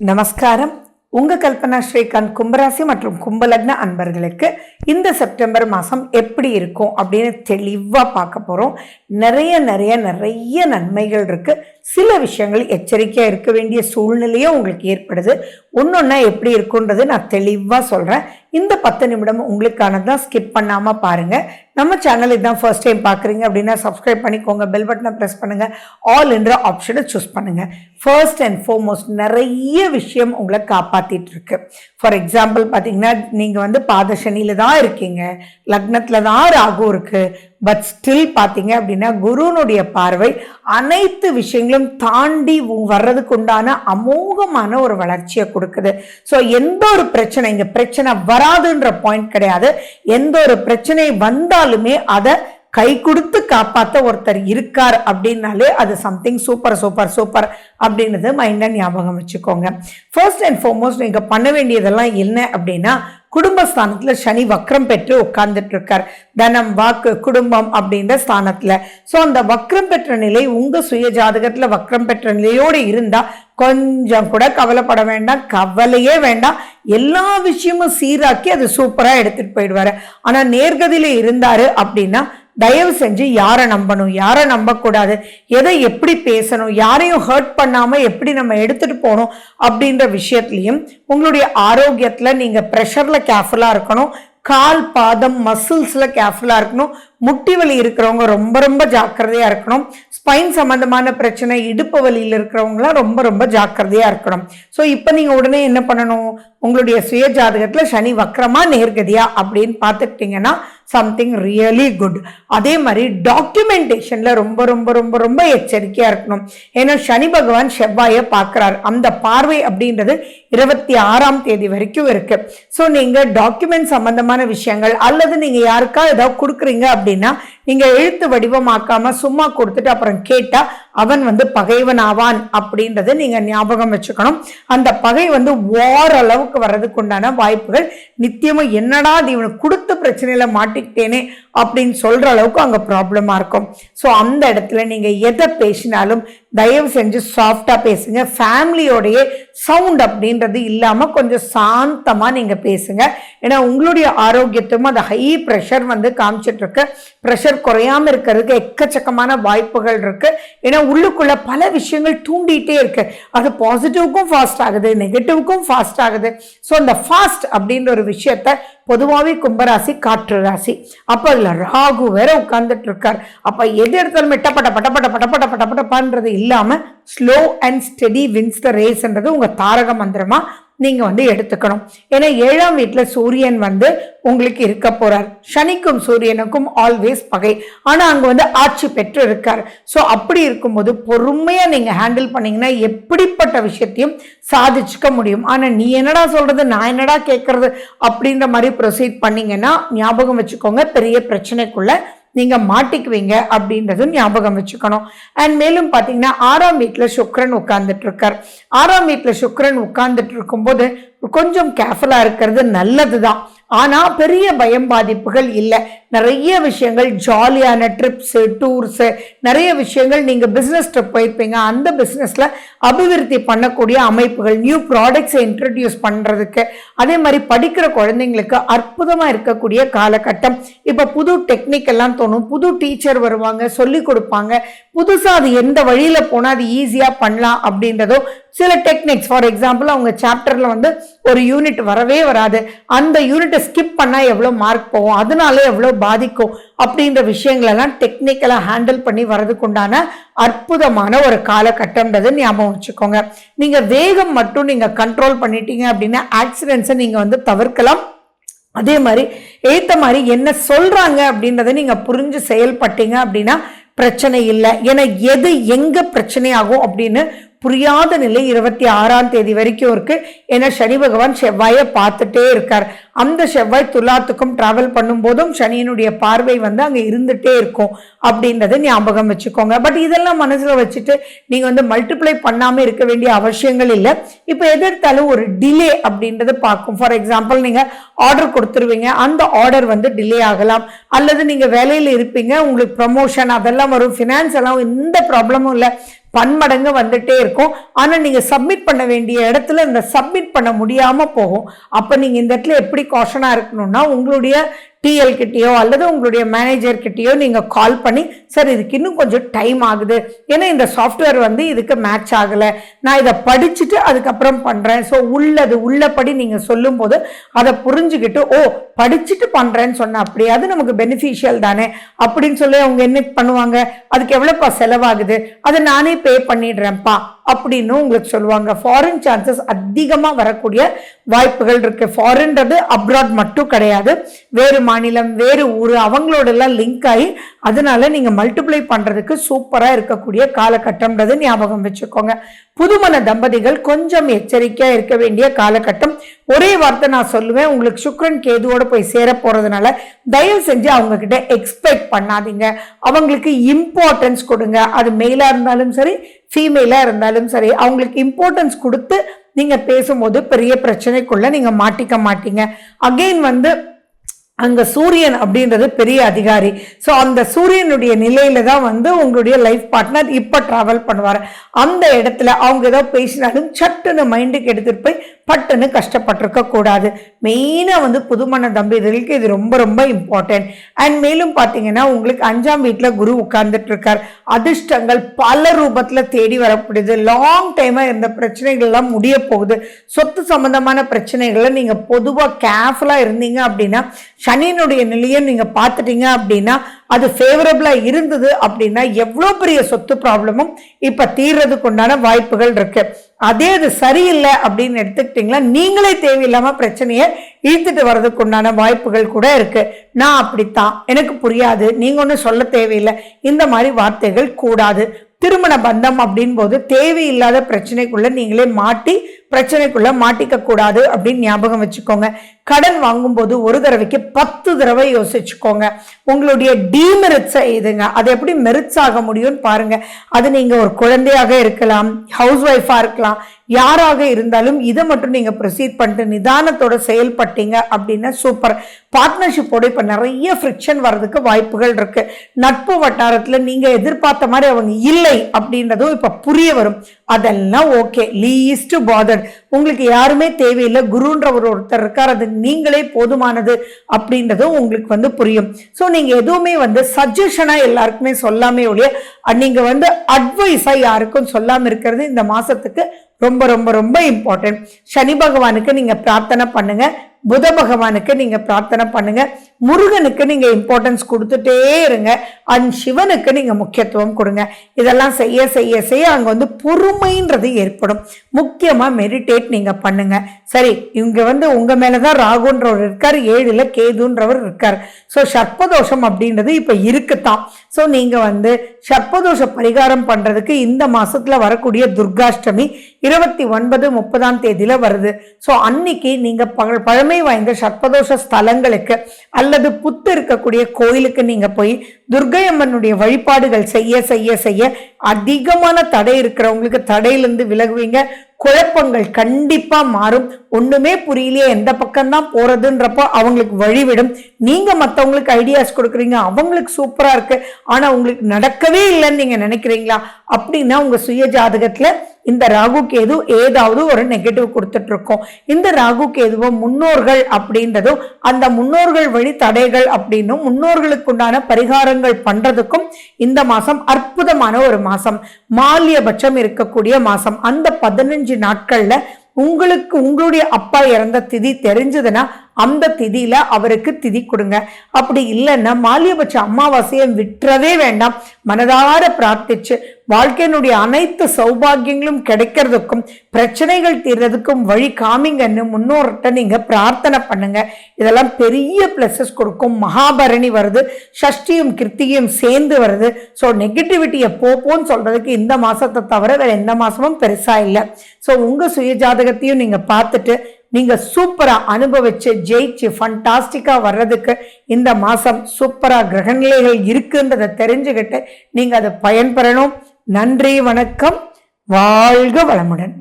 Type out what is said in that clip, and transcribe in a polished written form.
நமஸ்காரம். உங்க கல்பனா ஸ்ரீகாந்த் கும்பராசி மற்றும் கும்பலக்ன அன்பர்களுக்கு இந்த செப்டம்பர் மாதம் எப்படி இருக்கும் அப்படின்னு தெளிவாக பார்க்க போகிறோம். நிறைய நன்மைகள் இருக்கு. சில விஷயங்கள் எச்சரிக்கையாக இருக்க வேண்டிய சூழ்நிலையும் உங்களுக்கு ஏற்படுது. ஒன்னொன்னா எப்படி இருக்குன்றது நான் தெளிவாக சொல்கிறேன். இந்த 10 நிமிடம் உங்களுக்கானதான். ஸ்கிப் பண்ணாமல் பாருங்க. நம்ம சேனல் இதுதான் ஃபர்ஸ்ட் டைம் பார்க்குறீங்க அப்படின்னா சப்ஸ்கிரைப் பண்ணிக்கோங்க, பெல் பட்டனை ப்ரெஸ் பண்ணுங்க, ஆல் என்ற ஆப்ஷனை சூஸ் பண்ணுங்க. ஃபர்ஸ்ட் அண்ட் ஃபார்மோஸ்ட் நிறைய விஷயம் உங்களை காப்பாற்றிட்டு இருக்கு. ஃபார் எக்ஸாம்பிள் பார்த்தீங்கன்னா நீங்கள் பாத சனியில தான் இருக்கீங்க, லக்னத்தில் தான் ராகு இருக்கு. பட் ஸ்டில் பார்த்தீங்க அப்படின்னா குருனுடைய பார்வை அனைத்து விஷயங்களும் தாண்டி வர்றதுக்கு உண்டான அமோகமான ஒரு வளர்ச்சியை கொடுக்குது. ஸோ எந்த ஒரு பிரச்சனை, இங்கே பிரச்சனை வராதுன்ற பாயிண்ட் கிடையாது. எந்த ஒரு பிரச்சனை வந்தாலுமே அதை கை கொடுத்து காப்பாற்ற ஒருத்தர் இருக்கார் அப்படின்னாலே அது சம்திங் சூப்பர் சூப்பர் சூப்பர் அப்படின்றது மைண்ட்ல ஞாபகம் வச்சுக்கோங்க. ஃபர்ஸ்ட் அண்ட் ஃபார்மோஸ்ட் நீங்க பண்ண வேண்டியதெல்லாம் என்ன அப்படின்னா, குடும்பஸ்தானத்துல சனி வக்ரம் பெற்று உட்கார்ந்துட்டு இருக்கார். தனம், வாக்கு, குடும்பம் அப்படின்ற ஸ்தானத்துல. ஸோ அந்த வக்ரம் பெற்ற நிலை உங்க சுய ஜாதகத்துல வக்ரம் பெற்ற நிலையோடு இருந்தா கொஞ்சம் கூட கவலைப்பட வேண்டாம், கவலையே வேண்டாம். எல்லா விஷயமும் சீராக்கி அது சூப்பரா எடுத்துட்டு போயிடுவாரு. ஆனா நேர்கதியில இருந்தாரு அப்படின்னா தயவு செஞ்சு யாரை நம்பணும், யாரை நம்பக்கூடாது, எதை எப்படி பேசணும், யாரையும் ஹர்ட் பண்ணாம எப்படி நம்ம எடுத்துட்டு போகணும் அப்படின்ற விஷயத்துலையும் உங்களுடைய ஆரோக்கியத்துல நீங்க ப்ரெஷர்ல கேர்ஃபுல்லா இருக்கணும். கால், பாதம், மசில்ஸ்ல கேர்ஃபுல்லா இருக்கணும். முட்டி வலி இருக்கிறவங்க ரொம்ப ஜாக்கிரதையா இருக்கணும். ஸ்பைன் சம்பந்தமான பிரச்சனை, இடுப்பு வலியில் இருக்கிறவங்களாம் ரொம்ப ஜாக்கிரதையா இருக்கணும். ஸோ இப்போ நீங்க உடனே என்ன பண்ணணும், உங்களுடைய சுய ஜாதகத்துல சனி வக்ரமா நேர்கதியா அப்படின்னு பார்த்துக்கிட்டீங்கன்னா சம்திங் ரியலி குட். அதே மாதிரி டாக்குமெண்டேஷன்ல ரொம்ப எச்சரிக்கையா இருக்கணும். ஏன்னா சனி பகவான் செவ்வாயை பார்க்கிறார். அந்த பார்வை அப்படின்றது 26ஆம் தேதி வரைக்கும் இருக்கு. ஸோ நீங்க டாக்குமெண்ட் சம்பந்தமான விஷயங்கள் அல்லது நீங்க யாருக்கா ஏதாவது கொடுக்குறீங்க அப்படின்னா நீங்க எழுத்து வடிவமாக்காம சும்மா கொடுத்துட்டு அப்புறம் கேட்டா அவன் பகைவன் ஆவான் அப்படின்றத நீங்க ஞாபகம் வச்சுக்கணும். அந்த பகை வார் அளவுக்கு வர்றதுக்கு உண்டான வாய்ப்புகள் நித்தியமும். என்னடா இவனுக்கு கொடுத்த பிரச்சனையில மாட்டிக்கிட்டேனே அப்படின்னு சொல்ற அளவுக்கு அங்க ப்ராப்ளமா இருக்கும். ஸோ அந்த இடத்துல நீங்க எதை பேசினாலும் தயவு செஞ்சு சாஃப்டா பேசுங்க. ஃபேமிலியோடைய சவுண்ட் அப்படின்றது இல்லாம கொஞ்சம் சாந்தமா நீங்க பேசுங்க. ஏன்னா உங்களுடைய ஆரோக்கியத்தும் அந்த ஹை ப்ரெஷர் காமிச்சிட்டு இருக்கு. ப்ரெஷர் குறையாம இருக்கிறதுக்கு எக்கச்சக்கமான வாய்ப்புகள் இருக்கு. ஏன்னா உள்ளுக்குள்ள பல விஷயங்கள் தூண்டிகிட்டே இருக்கு. அது பாசிட்டிவ்க்கும் ஃபாஸ்ட் ஆகுது, நெகட்டிவ்க்கும் ஃபாஸ்ட் ஆகுது. ஸோ அந்த ஃபாஸ்ட் அப்படின்ற ஒரு விஷயத்த பொதுவாகவே கும்பராசி காற்று ராசி. அப்ப அதுல ராகு வேற உட்கார்ந்துட்டு இருக்கார். அப்ப எது எடுத்தாலும் பட்டப்பட்டன்றது இல்லாம slow and steady wins the ரேஸ்ன்றது உங்க தாரக மந்திரமா நீங்க எடுத்துக்கணும். ஏன்னா 7ஆம் வீட்டுல சூரியன் உங்களுக்கு இருக்க போறார். சனிக்கும் சூரியனுக்கும் ஆல்வேஸ் பகை. ஆனா அங்க ஆட்சி பெற்று இருக்கார். சோ அப்படி இருக்கும்போது பொறுமையா நீங்க ஹேண்டில் பண்ணீங்கன்னா எப்படிப்பட்ட விஷயத்தையும் சாதிச்சுக்க முடியும். ஆனா நீ என்னடா சொல்றது, நான் என்னடா கேட்கறது அப்படின்ற மாதிரி ப்ரொசீட் பண்ணீங்கன்னா ஞாபகம் வச்சுக்கோங்க, பெரிய பிரச்சனைக்குள்ள நீங்க மாட்டிக்குவீங்க அப்படின்றது ஞாபகம் வச்சுக்கணும். அண்ட் மேலும் பாத்தீங்கன்னா 6ஆம் வீட்டுல சுக்கிரன் உட்கார்ந்துட்டு இருக்கார். 6ஆம் வீட்டுல சுக்கிரன் உட்கார்ந்துட்டு இருக்கும்போது கொஞ்சம் கேர்ஃபுல்லா இருக்கிறது நல்லதுதான். ஆனா பெரிய பயம் பாதிப்புகள் இல்லை. நிறைய விஷயங்கள் ஜாலியான ட்ரிப்ஸ், டூர்ஸ், நிறைய விஷயங்கள் நீங்க பிசினஸ் ட்ரிப் போயிருப்பீங்க. அந்த பிசினஸ்ல அபிவிருத்தி பண்ணக்கூடிய அமைப்புகள், நியூ ப்ராடக்ட்ஸை இன்ட்ரடியூஸ் பண்றதுக்கு, அதே மாதிரி படிக்கிற குழந்தைங்களுக்கு அற்புதமா இருக்கக்கூடிய காலகட்டம். இப்ப புது டெக்னிக் எல்லாம் தோணும், புது டீச்சர் வருவாங்க, சொல்லி கொடுப்பாங்க. புதுசா அது எந்த வழியில போனா அது ஈஸியா பண்ணலாம் அப்படின்றதோ சில டெக்னிக்ஸ். ஃபார் எக்ஸாம்பிள் அவங்க சாப்டர்ல ஒரு யூனிட் வரவே வராது, அந்த யூனிட்டை ஸ்கிப் பண்ணா எவ்வளவு மார்க் போகும், அதனால எவ்வளவு பாதிக்கும் அப்படின்ற விஷயங்கள் எல்லாம் டெக்னிக்கலா ஹேண்டில் பண்ணி வர்றதுக்கு உண்டான அற்புதமான ஒரு காலகட்டம்ன்றது ஞாபகம் வச்சுக்கோங்க. நீங்க வேகம் மட்டும் நீங்க கண்ட்ரோல் பண்ணிட்டீங்க அப்படின்னா ஆக்சிடென்ட்ஸை நீங்க தவிர்க்கலாம். அதே மாதிரி ஏத்த மாதிரி என்ன சொல்றாங்க அப்படின்றத நீங்க புரிஞ்சு செயல்பட்டீங்க அப்படின்னா பிரச்சனை இல்லை. ஏன்னா எது எங்க பிரச்சனை ஆகும் அப்படின்னு புரியாத நிலை 26ஆம் தேதி வரைக்கும் இருக்கு. ஏன்னா சனி பகவான் செவ்வாயை பார்த்துட்டே இருக்கார். அந்த செவ்வாய் துலாத்துக்கும் டிராவல் பண்ணும் போதும் சனியினுடைய பார்வை அங்க இருந்துட்டே இருக்கும் அப்படின்றத ஞாபகம் வச்சுக்கோங்க. பட் இதெல்லாம் மனசுல வச்சுட்டு நீங்க மல்டிப்ளை பண்ணாம இருக்க வேண்டிய அவசியங்கள் இல்லை. இப்ப எதிர்த்தாலும் ஒரு டிலே அப்படின்றது பார்க்கும். ஃபார் எக்ஸாம்பிள் நீங்க ஆர்டர் கொடுத்துருவீங்க, அந்த ஆர்டர் டிலே ஆகலாம். அல்லது நீங்க வேலையில இருப்பீங்க, உங்களுக்கு ப்ரமோஷன் அதெல்லாம் வரும், ஃபினான்ஸ் எல்லாம் எந்த ப்ராப்ளமும் இல்லை, பன்மடங்கு வந்துட்டே இருக்கும். ஆனா நீங்க சப்மிட் பண்ண வேண்டிய இடத்துல இந்த சப்மிட் பண்ண முடியாம போகும். அப்ப நீங்க இந்த இடத்துல எப்படி காஷனா இருக்கணும்னா, உங்களுடைய டிஎல் கிட்டயோ அல்லது உங்களுடைய மேனேஜர் கிட்டயோ நீங்க கால் பண்ணி, சார் இதுக்கு இன்னும் கொஞ்சம் டைம் ஆகுது, ஏன்னா இந்த சாஃப்ட்வேர் வந்து இதுக்கு மேட்ச் ஆகல, நான் இதை படிச்சுட்டு அதுக்கப்புறம் பண்றேன். ஸோ உள்ளபடி நீங்க சொல்லும் போது அதை புரிஞ்சுக்கிட்டு, ஓ படிச்சுட்டு பண்றேன்னு சொன்ன அப்படியே அது நமக்கு பெனிஃபிஷியல் தானே அப்படின்னு சொல்லி அவங்க என்ன பண்ணுவாங்க, அதுக்கு எவ்வளவுப்பா செலவாகுது, அதை நானே பே பண்ணிடுறேன்ப்பா அப்படின்னு உங்களுக்கு சொல்லுவாங்க. ஃபாரின் சான்சஸ் அதிகமா வரக்கூடிய வாய்ப்புகள் இருக்கு. ஃபாரின்றது அப்ராட் மட்டும் கிடையாது, வேறு மாநிலம் வேறு ஊர் அவங்களோட எல்லாம் லிங்க் ஆகி அதனால நீங்க மல்டிப்ளை பண்றதுக்கு சூப்பரா இருக்கக்கூடிய காலகட்டம்ன்றது ஞாபகம் வச்சுக்கோங்க. புதுமண தம்பதிகள் கொஞ்சம் எச்சரிக்கையா இருக்க வேண்டிய காலகட்டம். ஒரே வார்த்தை நான் சொல்லுவேன், உங்களுக்கு சுக்கிரன் கேதுவோட போய் சேர போறதுனால தயவு செஞ்சு அவங்க கிட்ட எக்ஸ்பெக்ட் பண்ணாதீங்க. அவங்களுக்கு இம்பார்ட்டன்ஸ் கொடுங்க. அது மெயிலா இருந்தாலும் சரி ஃபீமேலா இருந்தாலும் சரி, அவங்களுக்கு இம்பார்ட்டன்ஸ் கொடுத்து நீங்க பேசும்போது பெரிய பிரச்சனைக்குள்ள நீங்க மாட்டிக்க மாட்டீங்க. அகெயின் வந்து அங்க சூரியன் அப்படின்றது பெரிய அதிகாரி. ஸோ அந்த சூரியனுடைய நிலையில தான் வந்து உங்களுடைய லைஃப் பார்ட்னர் இப்ப டிராவல் பண்ணுவார். அந்த இடத்துல அவங்க ஏதோ பேசினாலும் சட்டுன்னு மைண்டுக்கு எடுத்துட்டு போய் பட்டுன்னு கஷ்டப்பட்டிருக்க கூடாது. மெயினா வந்து புதுமண தம்பதிகளுக்கு இது ரொம்ப ரொம்ப இம்பார்ட்டன்ட். அண்ட் மேலும் பாத்தீங்கன்னா உங்களுக்கு 5ஆம் வீட்டுல குரு உட்கார்ந்துட்டு இருக்கார். அதிர்ஷ்டங்கள் பல ரூபத்துல தேடி வரப்படுது. லாங் டைமா இருந்த பிரச்சனைகள் எல்லாம் முடிய போகுது. சொத்து சம்பந்தமான பிரச்சனைகளை நீங்க பொதுவா கேர்ஃபுல்லா இருந்தீங்க அப்படின்னா, சனியினுடைய நிலையை நீங்க பார்த்துட்டீங்க அப்படின்னா, அது ஃபேவரபிளா இருந்தது அப்படின்னா எவ்வளவு பெரிய சொத்து ப்ராப்ளமும் இப்ப தீர்றதுக்கு உண்டான வாய்ப்புகள் இருக்கு. அதே அது சரியில்லை அப்படின்னு எடுத்துக்கிட்டீங்களா, நீங்களே தேவையில்லாம பிரச்சனையை இழுத்துட்டு வர்றதுக்கு உண்டான வாய்ப்புகள் கூட இருக்கு. நான் அப்படித்தான், எனக்கு புரியாது, நீங்க ஒன்னும் சொல்ல தேவையில்லை, இந்த மாதிரி வார்த்தைகள் கூடாது. திருமண பந்தம் அப்படின் போது தேவையில்லாத பிரச்சனைக்குள்ள நீங்களே பிரச்சனைக்குள்ள மாட்டிக்க கூடாது அப்படின்னு ஞாபகம் வச்சுக்கோங்க. கடன் வாங்கும் போது ஒரு தடவைக்கு 10 தடவை யோசிச்சுக்கோங்க. உங்களுடைய டிமெரிட்ஸை எதுங்க, அது எப்படி மெரிட்ஸ் ஆக முடியும்னு பாருங்க. அது நீங்க ஒரு குழந்தையாக இருக்கலாம், ஹவுஸ் ஒய்ஃபா இருக்கலாம், யாராக இருந்தாலும் இதை மட்டும் நீங்க ப்ரொசீட் பண்ணிட்டு நிதானத்தோட செயல்பட்டீங்க அப்படின்னா சூப்பர். பார்ட்னர்ஷிப்போட இப்ப நிறைய ஃப்ரிக்ஷன் வர்றதுக்கு வாய்ப்புகள் இருக்கு. நட்பு வட்டாரத்துல நீங்க எதிர்பார்த்த மாதிரி அவங்க இல்லை அப்படின்றதும் இப்ப புரிய வரும். அதெல்லாம் ஓகே, லீஸ்ட் பாதர்ட், உங்களுக்கு யாருமே தேவையில்லை, குருன்ற ஒருத்தர் இருக்கார், அது நீங்களே போதுமானது அப்படின்றதும் உங்களுக்கு வந்து புரியும். ஸோ நீங்க எதுவுமே வந்து சஜஷனா எல்லாருக்குமே சொல்லாமே ஒழிய நீங்க வந்து அட்வைஸா யாருக்கும் சொல்லாம இருக்கிறது இந்த மாசத்துக்கு ரொம்ப ரொம்ப ரொம்ப இம்பார்ட்டன்ட். சனி பகவானுக்கு நீங்க பிரார்த்தனை பண்ணுங்க, புத பகவானுக்கு நீங்க பிரார்த்தனை பண்ணுங்க, முருகனுக்கு நீங்க இம்பார்ட்டன்ஸ் கொடுத்துட்டே இருங்க, அண்ட் சிவனுக்கு நீங்க முக்கியத்துவம் கொடுங்க. இதெல்லாம் செய்ய செய்ய செய்ய அங்க வந்து பொறுமைன்றது ஏற்படும். முக்கியமா மெடிடேட் நீங்க பண்ணுங்க. சரி, இங்க வந்து உங்க மேலதான் ராகுன்றவர் இருக்கார், 7ல கேதுன்றவர் இருக்கார். ஸோ சர்ப்பதோஷம் அப்படின்றது இப்ப இருக்குத்தான். ஸோ நீங்க வந்து சர்ப்பதோஷ பரிகாரம் பண்றதுக்கு இந்த மாசத்துல வரக்கூடிய துர்காஷ்டமி 29, 30ஆம் தேதியில வருது. ஸோ அன்னைக்கு நீங்க பழமை வாய்ந்த சர்ப்பதோஷ ஸ்தலங்களுக்கு அல்லது புத்து இருக்கக்கூடிய கோயிலுக்கு நீங்க போய் துர்க்கை அம்மனுடைய வழிபாடுகள் செய்ய செய்ய செய்ய அதிகமான தடை இருக்கிறவங்களுக்கு தடையிலிருந்து விலகுவீங்க. குழப்பங்கள் கண்டிப்பா மாறும். ஒண்ணுமே புரியலையே எந்த பக்கம்தான் போறதுன்றப்போ அவங்களுக்கு வழிவிடும். நீங்க மற்றவங்களுக்கு ஐடியாஸ் கொடுக்குறீங்க, அவங்களுக்கு சூப்பரா இருக்கு, ஆனா உங்களுக்கு நடக்கவே இல்லைன்னு நீங்க நினைக்கிறீங்களா அப்படின்னா உங்க சுய ஜாதகத்துல இந்த ராகு கேது ஏதாவது ஒரு நெகட்டிவ் கொடுத்துட்டு இருக்கோம். இந்த ராகு கேதுவ முன்னோர்கள் அப்படின்றதும் அந்த முன்னோர்கள் வழி தடைகள் அப்படின்னும் முன்னோர்களுக்கு உண்டான பரிகாரங்கள் பண்றதுக்கும் இந்த மாசம் அற்புதமான ஒரு மாசம், மாலியபட்சம் இருக்கக்கூடிய மாசம். அந்த 15 நாட்கள்ல உங்களுக்கு உங்களுடைய அப்பா இறந்த திதி தெரிஞ்சதுன்னா அந்த திதியில அவருக்கு திதி கொடுங்க. அப்படி இல்லைன்னா மாலியபட்ச அமாவாசையை விட்டுறவே வேண்டாம். மனதார பிரார்த்திச்சு வாழ்க்கையினுடைய அனைத்து சௌபாகியங்களும் கிடைக்கிறதுக்கும் பிரச்சனைகள் தீர்றதுக்கும் வழி காமிங்கன்னு முன்னோர்கிட்ட நீங்க பிரார்த்தனை பண்ணுங்க. இதெல்லாம் பெரிய பிளஸஸ் கொடுக்கும். மகாபரணி வருது, சஷ்டியும் கிருத்தியும் சேர்ந்து வருது. ஸோ நெகட்டிவிட்டியை போப்போன்னு சொல்றதுக்கு இந்த மாசத்தை தவிர வேற எந்த மாசமும் பெருசா இல்லை. ஸோ உங்க சுய ஜாதகத்தையும் நீங்க பார்த்துட்டு நீங்க சூப்பரா அனுபவிச்சு ஜெயிச்சு ஃபண்டாஸ்டிக்கா வர்றதுக்கு இந்த மாசம் சூப்பரா கிரகநிலைகள் இருக்குன்றதை தெரிஞ்சுக்கிட்டு நீங்க அதை பயன்பெறணும். நன்றி, வணக்கம், வாழ்க வளமுடன்.